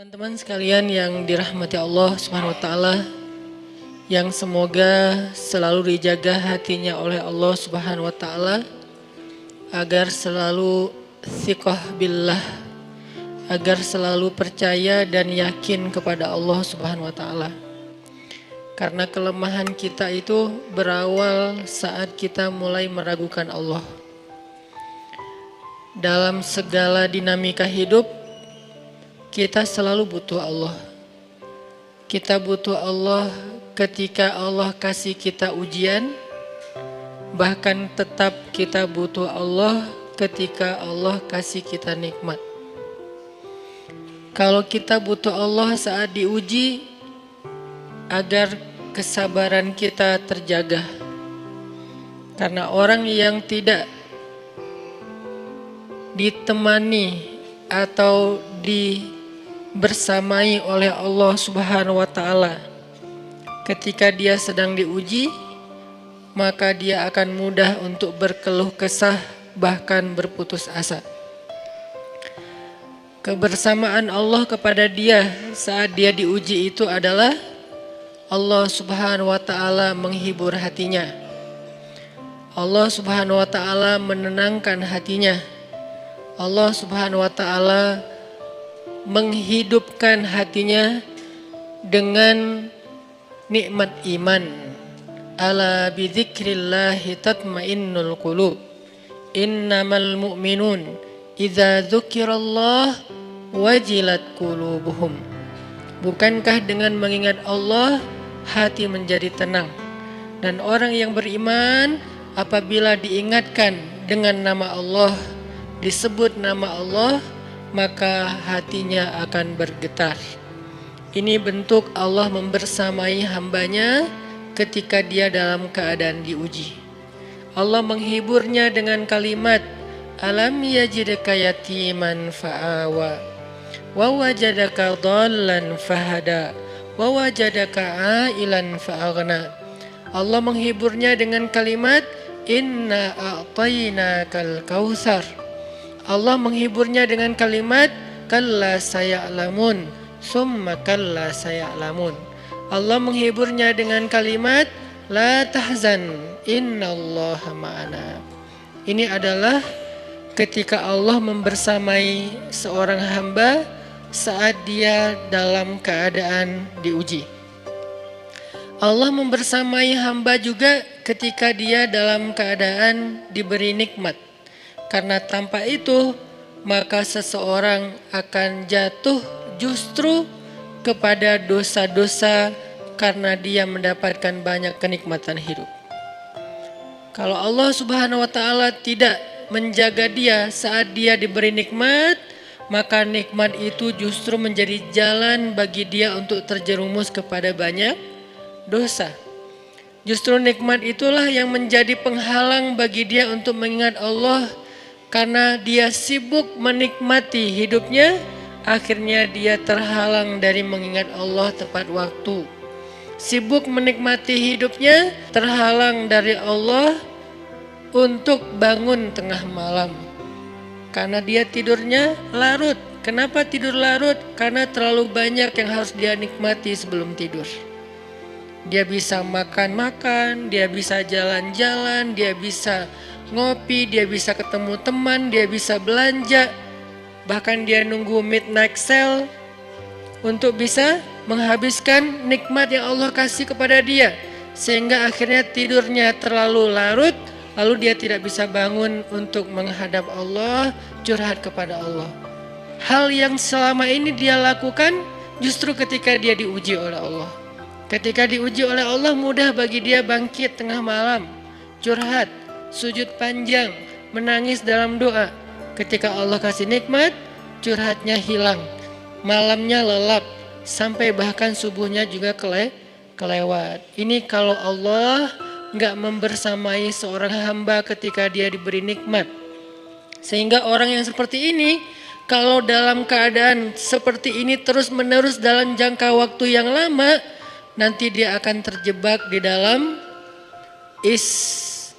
Teman-teman sekalian yang dirahmati Allah Subhanahu wa taala, yang semoga selalu dijaga hatinya oleh Allah Subhanahu wa taala agar selalu thiqah billah, agar selalu percaya dan yakin kepada Allah Subhanahu wa taala. Karena kelemahan kita itu berawal saat kita mulai meragukan Allah. Dalam segala dinamika hidup, kita selalu butuh Allah. Kita butuh Allah ketika Allah kasih kita ujian. Bahkan tetap kita butuh Allah ketika Allah kasih kita nikmat. Kalau kita butuh Allah saat diuji, agar kesabaran kita terjaga. Karena orang yang tidak ditemani atau bersamai oleh Allah Subhanahu wa taala ketika dia sedang diuji, maka dia akan mudah untuk berkeluh kesah, bahkan berputus asa. Kebersamaan Allah kepada dia saat dia diuji itu adalah Allah Subhanahu wa taala menghibur hatinya. Allah Subhanahu wa taala menenangkan hatinya. Allah Subhanahu wa taala menghidupkan hatinya dengan nikmat iman. Ala bidzikrillahi tatmainnul qulub. Innamal mu'minun idza dzukirallah wajilat qulubuhum. Bukankah dengan mengingat Allah hati menjadi tenang? Dan orang yang beriman apabila diingatkan dengan nama Allah, disebut nama Allah, maka hatinya akan bergetar. Ini bentuk Allah membersamai hambanya ketika dia dalam keadaan diuji. Allah menghiburnya dengan kalimat, Alam yajidka yatiman fa'awa, wa wajadaka dhallan fahada, wa wajadaka ailan fa'aghna. Allah menghiburnya dengan kalimat, Inna a'tainakal kautsar. Allah menghiburnya dengan kalimat kalla saya'lamun summa kalla saya'lamun. Allah menghiburnya dengan kalimat la tahzan innallaha ma'ana. Ini adalah ketika Allah membersamai seorang hamba saat dia dalam keadaan diuji. Allah membersamai hamba juga ketika dia dalam keadaan diberi nikmat. Karena tanpa itu, maka seseorang akan jatuh justru kepada dosa-dosa karena dia mendapatkan banyak kenikmatan hidup. Kalau Allah Subhanahu wa taala tidak menjaga dia saat dia diberi nikmat, maka nikmat itu justru menjadi jalan bagi dia untuk terjerumus kepada banyak dosa. Justru nikmat itulah yang menjadi penghalang bagi dia untuk mengingat Allah. Karena dia sibuk menikmati hidupnya, akhirnya dia terhalang dari mengingat Allah tepat waktu. Sibuk menikmati hidupnya, terhalang dari Allah untuk bangun tengah malam. Karena dia tidurnya larut. Kenapa tidur larut? Karena terlalu banyak yang harus dia nikmati sebelum tidur. Dia bisa makan-makan, dia bisa jalan-jalan, dia bisa ngopi, dia bisa ketemu teman, dia bisa belanja. Bahkan dia nunggu midnight sale untuk bisa menghabiskan nikmat yang Allah kasih kepada dia. Sehingga akhirnya tidurnya terlalu larut, lalu dia tidak bisa bangun untuk menghadap Allah, curhat kepada Allah. Hal yang selama ini dia lakukan justru ketika dia diuji oleh Allah. Ketika diuji oleh Allah, mudah bagi dia bangkit tengah malam, curhat, sujud panjang, menangis dalam doa. Ketika Allah kasih nikmat, curhatnya hilang, malamnya lelap, sampai bahkan subuhnya juga kelewat. Ini kalau Allah gak membersamai seorang hamba ketika dia diberi nikmat. Sehingga orang yang seperti ini, kalau dalam keadaan seperti ini terus menerus dalam jangka waktu yang lama, nanti dia akan terjebak di dalam istidraj.